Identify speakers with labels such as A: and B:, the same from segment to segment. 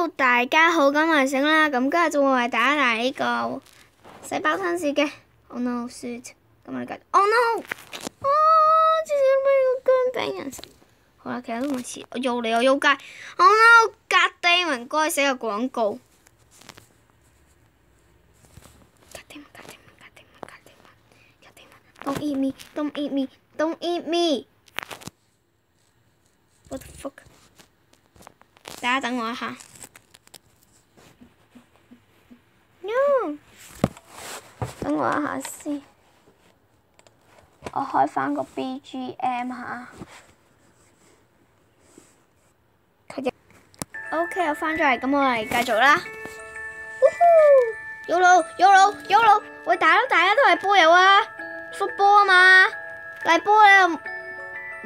A: Hello， 大家好，咁我係醒啦，咁今日就會為大家帶嚟呢個細胞親事嘅。Oh no shit！ 咁我哋繼續。Oh no！ 之前俾個薑餅人食。好啦，其實都唔似，我又嚟我妖街。Oh no！ 格地文該死嘅廣告。Don't eat me! Don't eat me! Don't eat me! What the fuck？ 大家等我一下。No！ 等我一下先。我開返個 BGM 下。OK， 我返咗嚟，咁我嚟繼續啦。YOLO！喂，大佬，大家都係波友啊！福波啊嘛，嚟波你又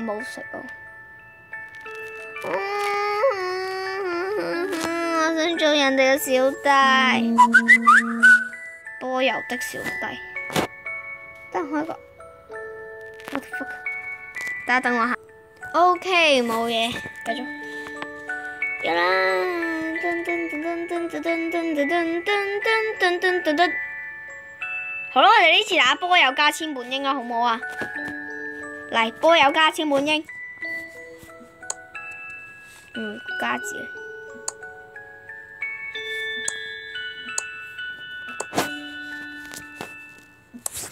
A: 唔好食啊！我想做人哋嘅小弟，波油的小弟。等我開個 ，what the fuck？ 大家等我下。OK， 冇嘢，繼續。有啦！好啦，我哋呢次打波友加千本櫻啊，好唔好啊？嚟，波友加千本櫻。加字。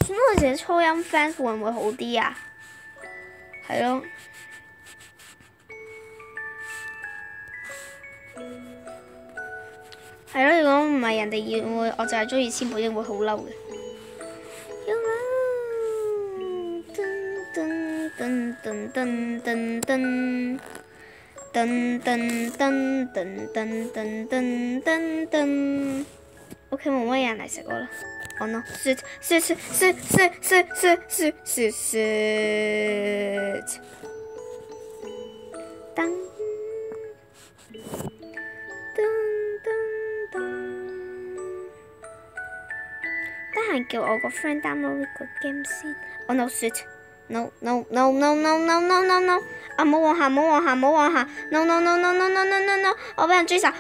A: 咁我哋初音 fans 會唔會好啲啊？係咯。係咯，如果唔係人哋要我，我就係中意千本櫻會好嬲嘅。噔噔噔噔噔噔噔噔噔噔噔噔噔 ，OK， 冇乜人嚟食我啦。Oh no！ 雪。噔得閒叫我個 friend download 呢個 game 先。Oh no！ 雪。No！ 啊，冇往下！ No！ 我俾人追殺！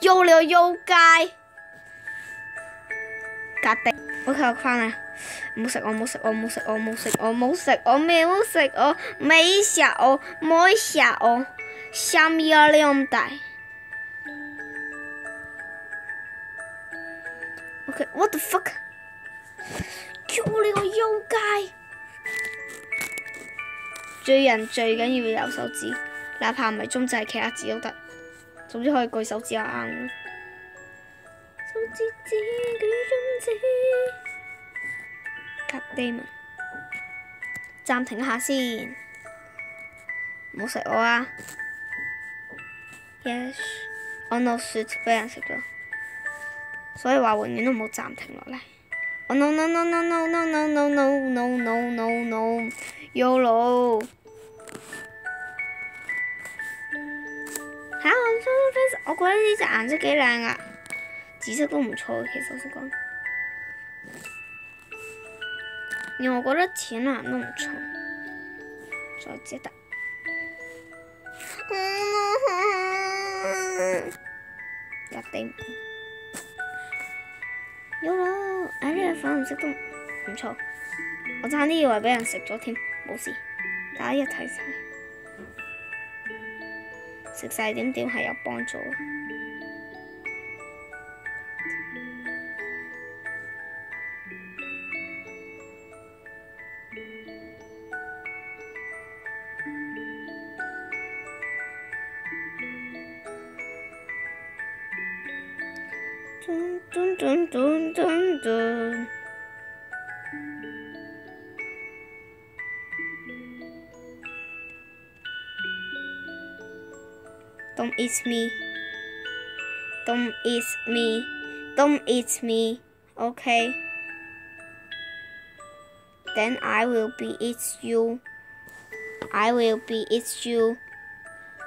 A: 喐了喐街，隔地。OK， 我翻嚟，唔好食我，下面有兩袋。OK，what the fuck？叫你個妖街！追人最緊要有手指，哪怕唔係中指係其他字都得，總之可以舉手指就啱。手指指舉中指。God damn！ 暫停一下先，唔好食我啊 ！Yes， 我 no shit 俾人食咗，所以話永遠都唔好暫停落嚟。Oh no！ YOLO！ 我覺得呢隻顏色幾靚啊，紫色都唔錯，其實我想講。而我覺得淺藍都唔錯，再接得。入地。YOLO！ 呢個粉紅色都唔錯，我差啲以為俾人食咗添，冇事，大家一齊晒，食晒點係有幫助。Don't eat me. Okay. Then I will be eat you.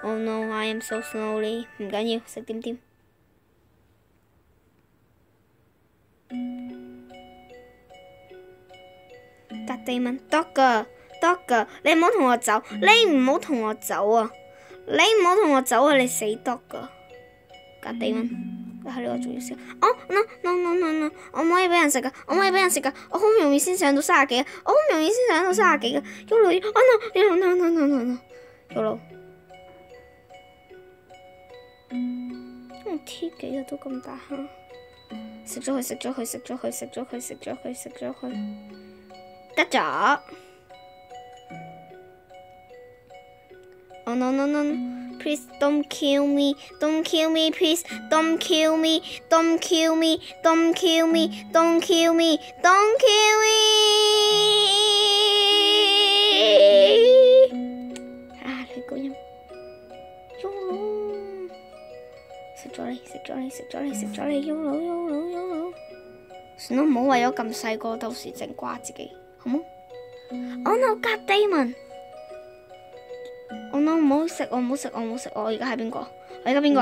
A: Oh no, I am so slowly. 唔緊要，食點。隔地問 Dogger，你唔好同我走，啊！你唔好同我走啊！你死得噶，隔地蚊，你喺呢個仲要食。哦 no！我唔可以俾人食噶，我唔可以俾人食噶，我好唔容易先上到30幾，我好唔容易先上到30幾嘅。YOLO！哦 no！YOLO！T 幾日都咁大蝦，食咗佢，得咗。Oh no！Please don't kill me！Don't kill me please！Don't kill me！Don't kill me！Don't kill me！Don't kill me！Don't kill me！啊，你個音，YOLO！食咗你，YOLO！算啦，唔好為咗咁細個，到時整瓜自己，好冇？Oh no！God damn！Oh no！唔好食，我而家係邊個？我而家邊個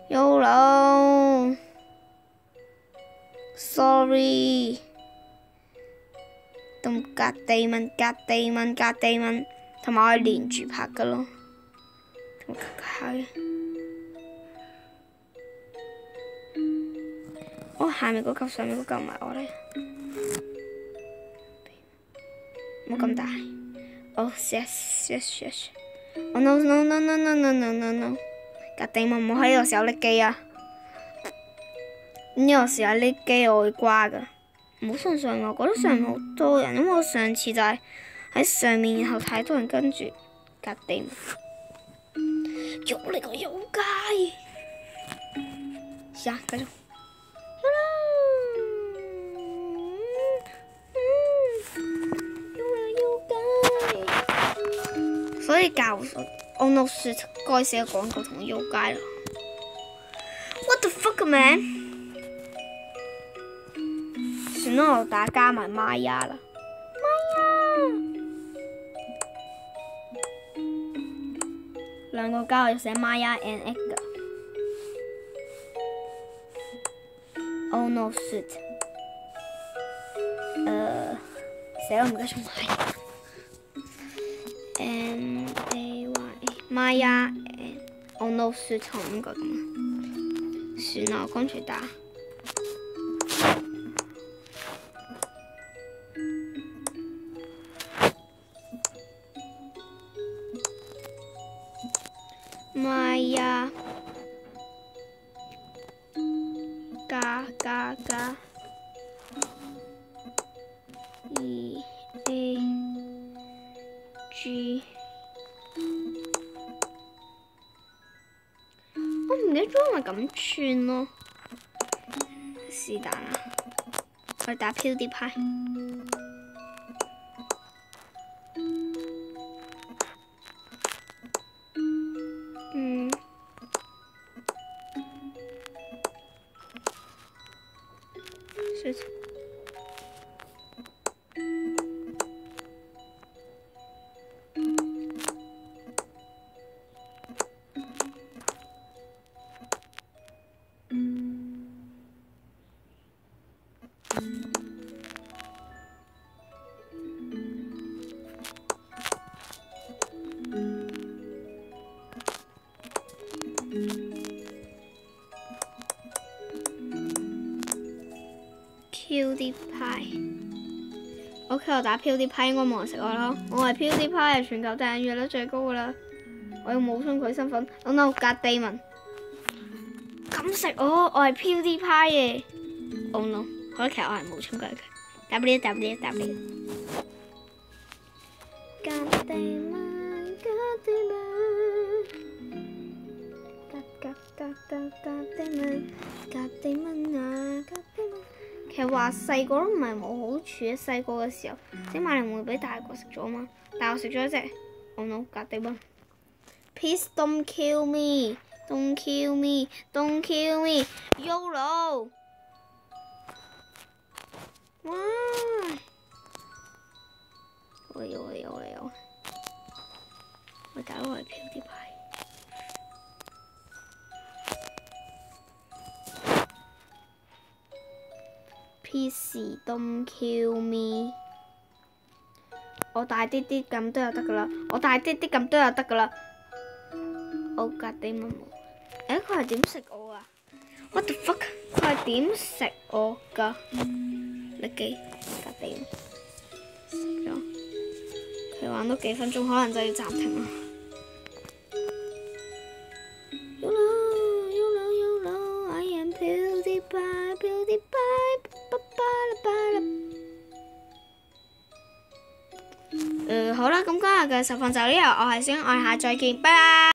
A: ？YOLO！Sorry！咁隔地蚊，同埋我係連住拍噶咯，同埋係。下面嗰嚿上面嗰嚿唔係我嚟，冇咁大。yes。Oh no！隔地蚊唔好喺呢個時候拎機啊！呢個時候拎機我會瓜噶。唔好上上面，我覺得上面好多人，因為我上次就係喺上面，然後太多人跟住隔地蚊，喐你個妖怪！試下繼續。所以教我 Oh no shit 該寫廣告同妖怪啦。What the fuck man！算啦，我打加埋瑪雅啦。兩個加我要寫瑪雅 and egg 噶。Oh no shit！死啦，唔記得咗買。Maya and Oh no shit 同5個咁啊。算啦，我乾脆打。Maya 加 EAG 我唔記得咗咪咁串咯，是但啦，我打PewDiePie。PewDiePie。OK， 我打 PewDiePie 應該冇人食我啦。我係 PewDiePie 係全球訂閱率最高噶啦。我用冇信佢身份。Oh no，隔地蚊。咁食我係 PewDiePie 嘅。Oh no， 可能其實我係冇充佢嘅。W。隔地蚊。其實話細個都唔係冇好處嘅，細個嘅時候啲馬鈴會俾大個食咗嘛，大個食咗一隻，Oh no，隔地蚊。Please don't kill me，don't kill me，don't kill me，YOLO。哇！我打我係PewDiePie。Please don't kill me。我大啲啲咁都有得噶啦，我大啲啲咁都有得噶啦。我格啲乜冇？誒，佢係點食我啊 ？What the fuck？佢係點食我噶？力基格啲食咗，佢玩多幾分鐘，可能就要暫停啦。I am PewDiePie, PewDiePie, ba ba ba ba ba。好啦，咁今日嘅實況就呢度，我係小愛下，再見，拜拜。